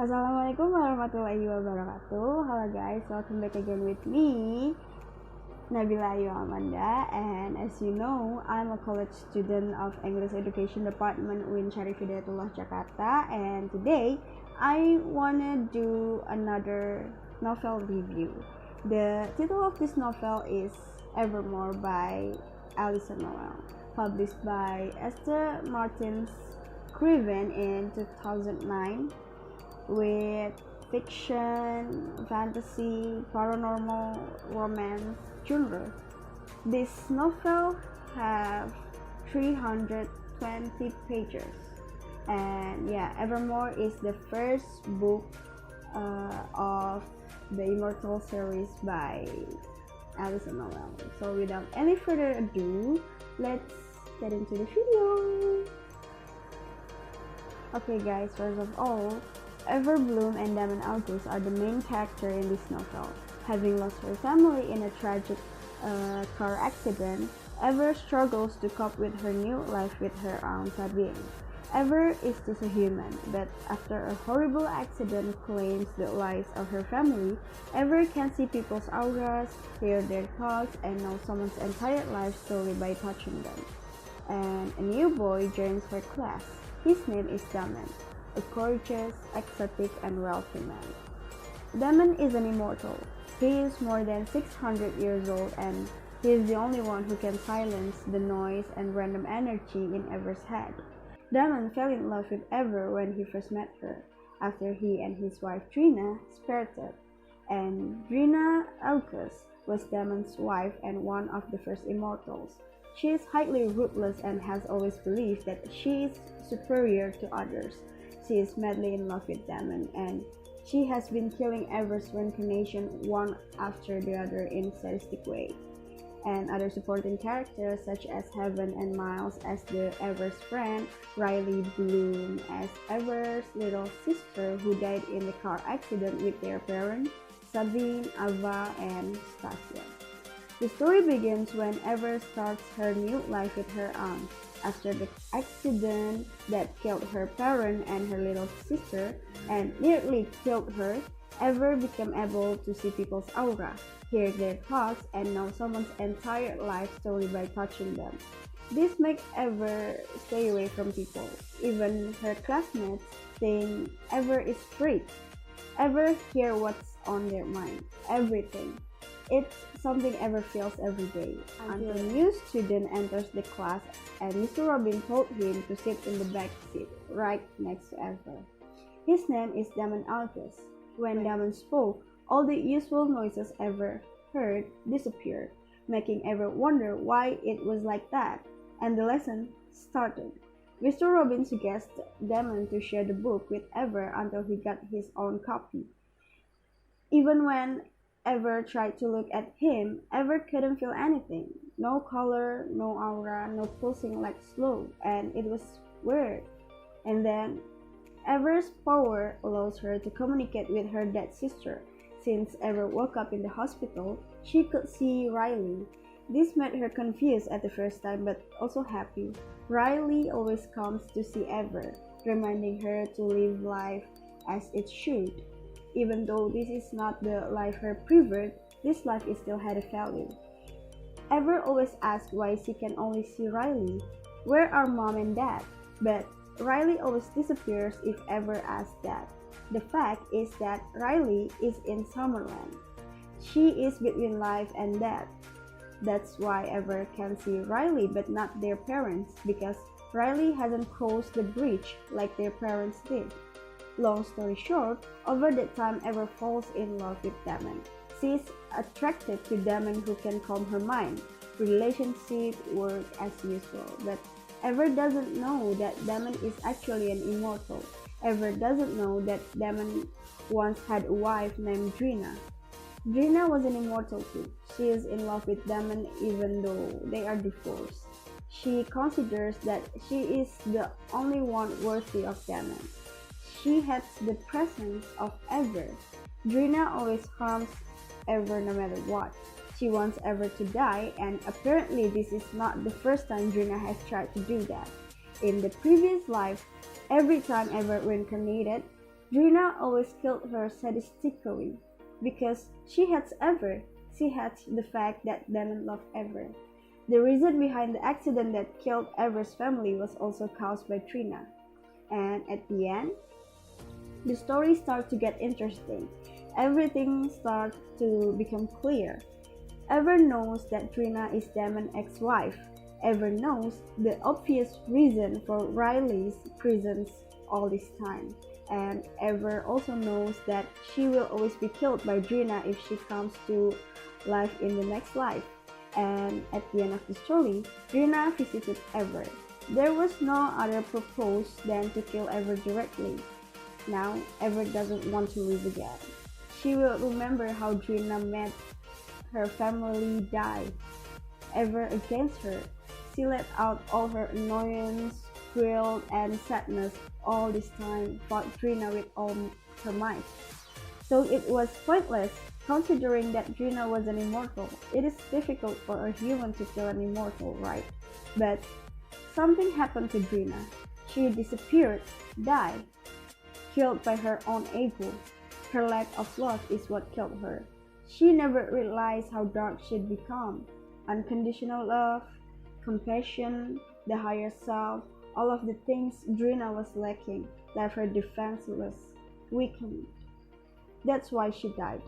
Assalamualaikum warahmatullahi wabarakatuh. Halo guys, welcome back again with me, Nabila Amanda. And as you know, I'm a college student of English Education Department UIN Syarif Hidayatullah Jakarta. And today, I wanna do another novel review. The title of this novel is Evermore by Alyson Noel, published by Esther Martins Scriven in 2009. With fiction, fantasy, paranormal, romance genre. This novel have 320 pages, and Evermore is the first book of the Immortal series by Alyson Noel. So without any further ado, let's get into the video. Okay guys, first of all, Everbloom and Damon August are the main character in this novel. Having lost her family in a tragic car accident, Ever struggles to cope with her new life with her own sad being. Ever is just a human, but after a horrible accident claims the lives of her family, Ever can see people's auras, hear their thoughts, and know someone's entire life story by touching them. And a new boy joins her class. His name is Damon, a gorgeous, exotic, and wealthy man. Damon is an immortal. He is more than 600 years old, and he is the only one who can silence the noise and random energy in Ever's head. Damon fell in love with Ever when he first met her, after he and his wife Trina separated, and Trina August was Damon's wife and one of the first immortals. She is highly ruthless and has always believed that she is superior to others. She is madly in love with Damon, and she has been killing Ever's reincarnation one after the other in sadistic way. And other supporting characters such as Heaven and Miles as the Ever's friend, Riley Bloom as Ever's little sister who died in the car accident with their parents, Sabine, Ava, and Stasia. The story begins when Ever starts her new life with her aunt. After the accident that killed her parent and her little sister and nearly killed her, Ever became able to see people's aura, hear their thoughts, and know someone's entire life story by touching them. This makes Ever stay away from people. Even her classmates think Ever is freak. Ever hear what's on their mind, everything. It's something Ever feels every day, until a new student enters the class and Mr. Robin told him to sit in the back seat, right next to Ever. His name is Damon August. When Damon spoke, all the usual noises Ever heard disappeared, making Ever wonder why it was like that, and the lesson started. Mr. Robin suggested Damon to share the book with Ever until he got his own copy. Even when Ever tried to look at him, Ever couldn't feel anything. No color, no aura, no pulsing like slow, and it was weird. And then, Ever's power allows her to communicate with her dead sister. Since Ever woke up in the hospital, she could see Riley. This made her confused at the first time, but also happy. Riley always comes to see Ever, reminding her to live life as it should. Even though this is not the life her preferred, this life is still had a value. Ever always asks why she can only see Riley. Where are mom and dad? But Riley always disappears if Ever asks that. The fact is that Riley is in Summerland. She is between life and death. That's why Ever can see Riley but not their parents, because Riley hasn't crossed the bridge like their parents did. Long story short, over that time Ever falls in love with Damon. She is attracted to Damon who can calm her mind. Relationship work as usual, but Ever doesn't know that Damon is actually an immortal. Ever doesn't know that Damon once had a wife named Drina. Drina was an immortal too. She is in love with Damon even though they are divorced. She considers that she is the only one worthy of Damon. She hates the presence of Ever. Drina always harms Ever no matter what. She wants Ever to die, and apparently this is not the first time Drina has tried to do that. In the previous life, every time Ever reincarnated, Drina always killed her sadistically because she hates the fact that Damon loved Ever. The reason behind the accident that killed Ever's family was also caused by Trina. And at the end, the story starts to get interesting. Everything starts to become clear. Ever knows that Trina is Damon's ex-wife. Ever knows the obvious reason for Riley's presence all this time. And Ever also knows that she will always be killed by Drina if she comes to life in the next life. And at the end of the story, Drina visited Ever. There was no other purpose than to kill Ever directly. Now, Ever doesn't want to live again. She will remember how Drina made her family die. Ever against her, she let out all her annoyance, guilt, and sadness all this time, fought Drina with all her might. So it was pointless, considering that Drina was an immortal. It is difficult for a human to kill an immortal, right? But something happened to Drina. She disappeared, died, killed by her own ego. Her lack of love is what killed her. She never realized how dark she'd become. Unconditional love, compassion, the higher self, all of the things Drina was lacking left her defenseless, weakened. That's why she died.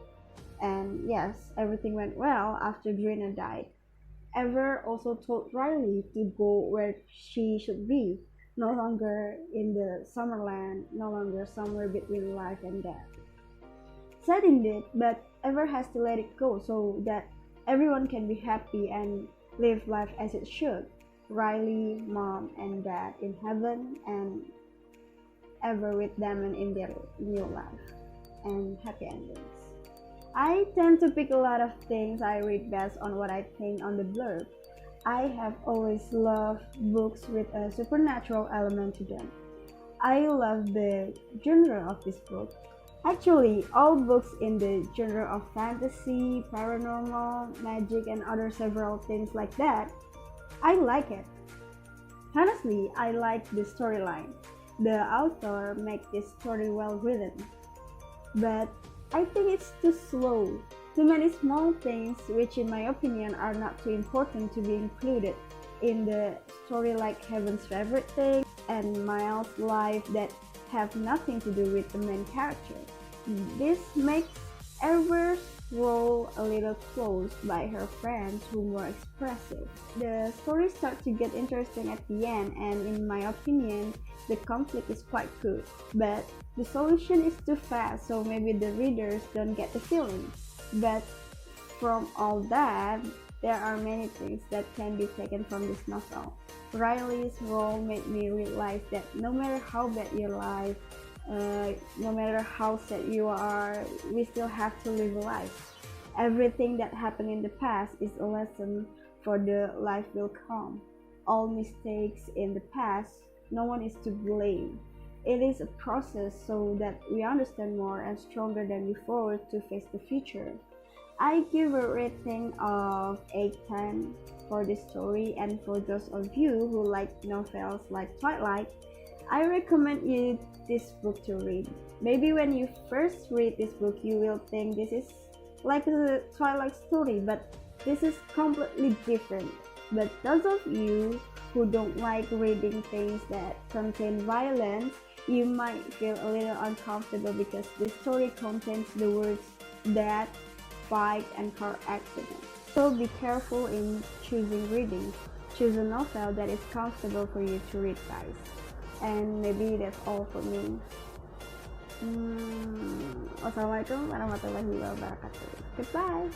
And yes, everything went well after Drina died. Ever also told Riley to go where she should be, no longer in the Summerland, no longer somewhere between life and death. Setting did, but Ever has to let it go so that everyone can be happy and live life as it should. Riley, Mom, and Dad in heaven, and Ever with Damon in their new life, and happy endings. I tend to pick a lot of things I read based on what I think on the blurb. I have always loved books with a supernatural element to them. I love the genre of this book. Actually, all books in the genre of fantasy, paranormal, magic, and other several things like that, I like it. Honestly, I like the storyline. The author makes this story well written. But I think it's too slow. Too many small things which in my opinion are not too important to be included in the story, like Heaven's favorite thing and Miles' life that have nothing to do with the main character. This makes Ever's role a little closed by her friends who were expressive. The story starts to get interesting at the end, and in my opinion, the conflict is quite good. But the solution is too fast, so maybe the readers don't get the feeling. But from all that, there are many things that can be taken from this novel. Riley's role made me realize that no matter how bad your life, no matter how sad you are, we still have to live a life. Everything that happened in the past is a lesson for the life will come. All mistakes in the past, no one is to blame. It is a process so that we understand more and stronger than before to face the future. I give a rating of 8/10 for this story, and for those of you who like novels like Twilight, I recommend you this book to read. Maybe when you first read this book, you will think this is like a Twilight story, but this is completely different. But those of you who don't like reading things that contain violence, you might feel a little uncomfortable because the story contains the words death, fight, and car accident. So be careful in choosing reading. Choose a novel that is comfortable for you to read, guys. And maybe that's all for me. Wassalamualaikum warahmatullahi wabarakatuh. Goodbye.